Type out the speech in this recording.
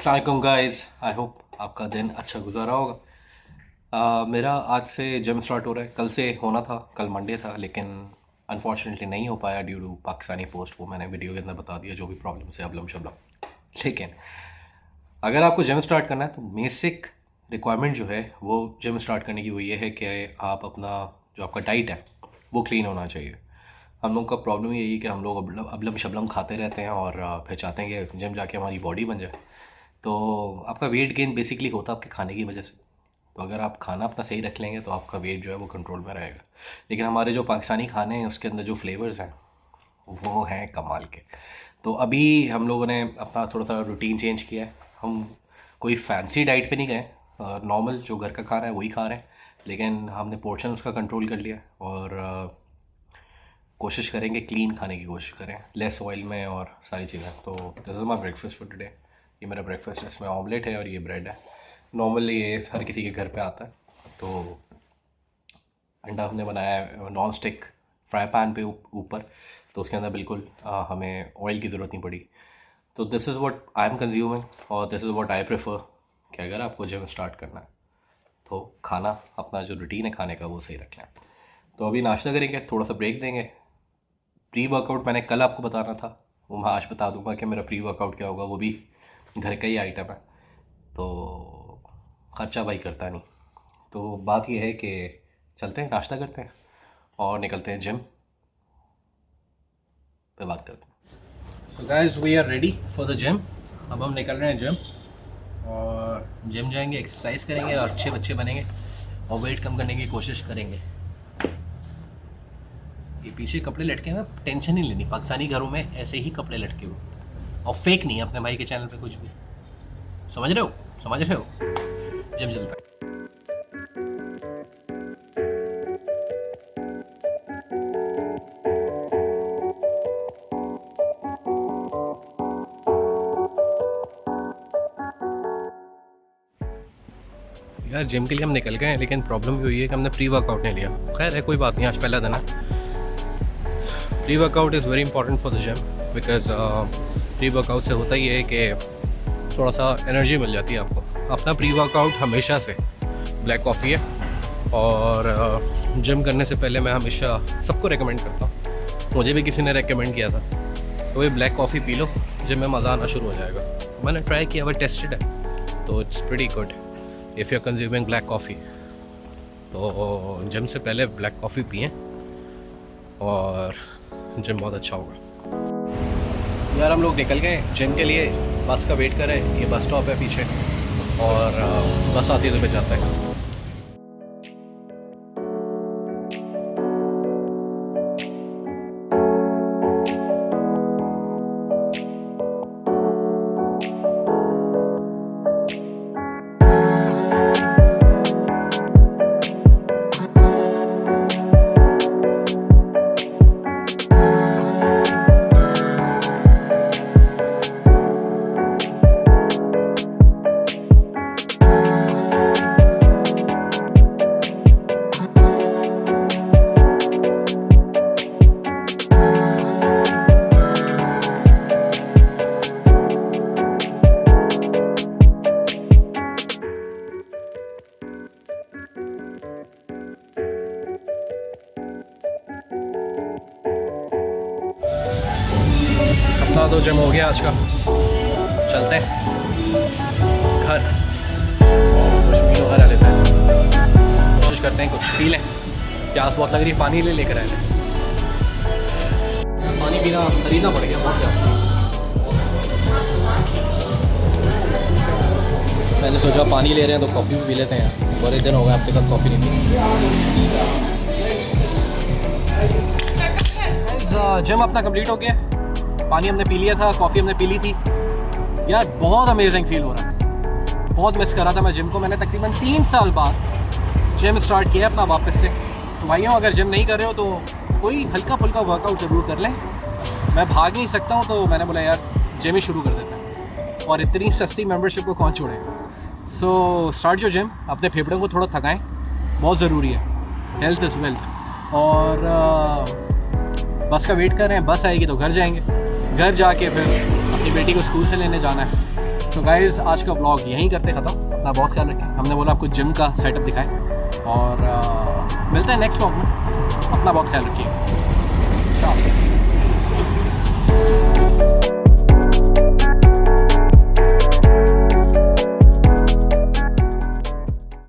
अस्सलाम guys, I hope आपका दिन अच्छा गुजारा होगा। मेरा आज से जिम स्टार्ट हो रहा है। कल से होना था, कल मंडे था, लेकिन अनफॉर्चुनेटली नहीं हो पाया ड्यू टू पाकिस्तानी पोस्ट। वो मैंने वीडियो के अंदर बता दिया, जो भी प्रॉब्लम से अबलम शबलम। लेकिन अगर आपको जिम स्टार्ट करना है तो बेसिक रिक्वायरमेंट जो है वो जिम स्टार्ट करने की वो ये है कि आप अपना जो आपका डाइट है वो क्लीन होना चाहिए। हम लोग का प्रॉब्लम यही है कि हम लोग अबलम शबलम खाते रहते हैं और फिर चाहते हैं कि जिम जाके हमारी बॉडी बन जाए। तो आपका वेट गेन बेसिकली होता है आपके खाने की वजह से। तो अगर आप खाना अपना सही रख लेंगे तो आपका वेट जो है वो कंट्रोल में रहेगा। लेकिन हमारे जो पाकिस्तानी खाने हैं उसके अंदर जो फ्लेवर्स हैं वो हैं कमाल के। तो अभी हम लोगों ने अपना थोड़ा सा रूटीन चेंज किया है। हम कोई फैंसी डाइट पे नहीं गए, नॉर्मल जो घर का खाना है वही खा रहे हैं, लेकिन हमने पोर्शंस का कंट्रोल कर लिया और कोशिश करेंगे क्लीन खाने की कोशिश करें, लेस ऑयल में और सारी चीज़ें। तो this is my breakfast for today. ये मेरा ब्रेकफास्ट है, इसमें ऑमलेट है और ये ब्रेड है। नॉर्मली ये हर किसी के घर पे आता है। तो अंडा हमने बनाया है नॉन स्टिक फ्राई पैन पे ऊपर, तो उसके अंदर बिल्कुल हमें ऑयल की ज़रूरत नहीं पड़ी। तो this is what I am consuming और this is what I prefer कि अगर आपको जिम स्टार्ट करना है तो खाना अपना जो रूटीन है खाने का वो सही रख लें। तो अभी नाश्ता करेंगे, थोड़ा सा ब्रेक देंगे। प्री वर्कआउट मैंने कल आपको बताना था, वो मैं आज बता दूंगा कि मेरा प्री वर्कआउट क्या होगा। वो भी घर का ही आइटम है, तो ख़र्चा भाई करता नहीं। तो बात ये है कि चलते हैं, नाश्ता करते हैं और निकलते हैं जिम पे बात करते हैं। So guys, we are ready for the gym. अब हम निकल रहे हैं जिम और जिम जाएंगे, एक्सरसाइज करेंगे और अच्छे बच्चे बनेंगे और वेट कम करने की कोशिश करेंगे। ये पीछे कपड़े लटके हैं, टेंशन नहीं लेनी। पाकिस्तानी घरों में ऐसे ही कपड़े लटके हुए और फेक नहीं है अपने भाई के चैनल पे कुछ भी। समझ रहे हो? समझ रहे हो? जिम चलता है। यार जिम के लिए हम निकल गए हैं, लेकिन प्रॉब्लम ये हुई है कि हमने प्री वर्कआउट नहीं लिया। खैर है, कोई बात नहीं, आज पहला दिन है। Pre workout is very important for the gym because pre workout से होता ही है कि थोड़ा सा एनर्जी मिल जाती है आपको। अपना प्री वर्कआउट हमेशा से ब्लैक कॉफ़ी है और जिम करने से पहले मैं हमेशा सबको रेकमेंड करता हूँ, मुझे भी किसी ने रेकमेंड किया था, तो ये black coffee P low, gym में मज़ा आना शुरू हो जाएगा। मैंने ट्राई किया, वो टेस्टेड है, तो it's pretty good if you are consuming black coffee. तो जिम से पहले ब्लैक कॉफ़ी पिएँ और जिम बहुत अच्छा होगा। यार हम लोग निकल गए जिम के लिए, बस का वेट कर रहे हैं। ये बस स्टॉप है पीछे और बस आती है तो फिर जाता है। अपना तो जिम हो गया आज का, चलते हैं घर और कुछ पी लो, घर आ लेते हैं। कोशिश करते हैं कुछ पी लें, प्यास बहुत लग रही है, पानी ले लेकर आए हैं। पानी पीना खरीदना पड़ गया बहुत ज़्यादा। मैंने सोचा पानी ले रहे हैं तो कॉफ़ी भी पी लेते हैं, बड़े दिन हो गए अब तक कॉफ़ी नहीं पी। जिम अपना कंप्लीट हो गया, पानी हमने पी लिया था, कॉफ़ी हमने पी ली थी। यार बहुत अमेजिंग फील हो रहा है, बहुत मिस कर रहा था मैं जिम को। मैंने तकरीबन 3 साल बाद जिम स्टार्ट किया अपना वापस से। तो भाइयों, अगर जिम नहीं कर रहे हो तो कोई हल्का फुल्का वर्कआउट ज़रूर कर लें। मैं भाग नहीं सकता हूँ, तो मैंने बोला यार जिम ही शुरू कर देता है, और इतनी सस्ती मेम्बरशिप को कौन छोड़ेगा। So start your gym. अपने फेफड़ों को थोड़ा थकाएं, बहुत ज़रूरी है, हेल्थ इज़ वेल्थ। और बस का वेट कर रहे हैं, बस आएगी तो घर जाएंगे। घर जाके फिर अपनी बेटी को स्कूल से लेने जाना है तो गाइज़ आज का व्लॉग यहीं करते ख़त्म। अपना बहुत ख्याल रखें। हमने बोला आपको जिम का सेटअप दिखाएं और मिलते हैं नेक्स्ट व्लॉग में। अपना बहुत ख्याल रखिए।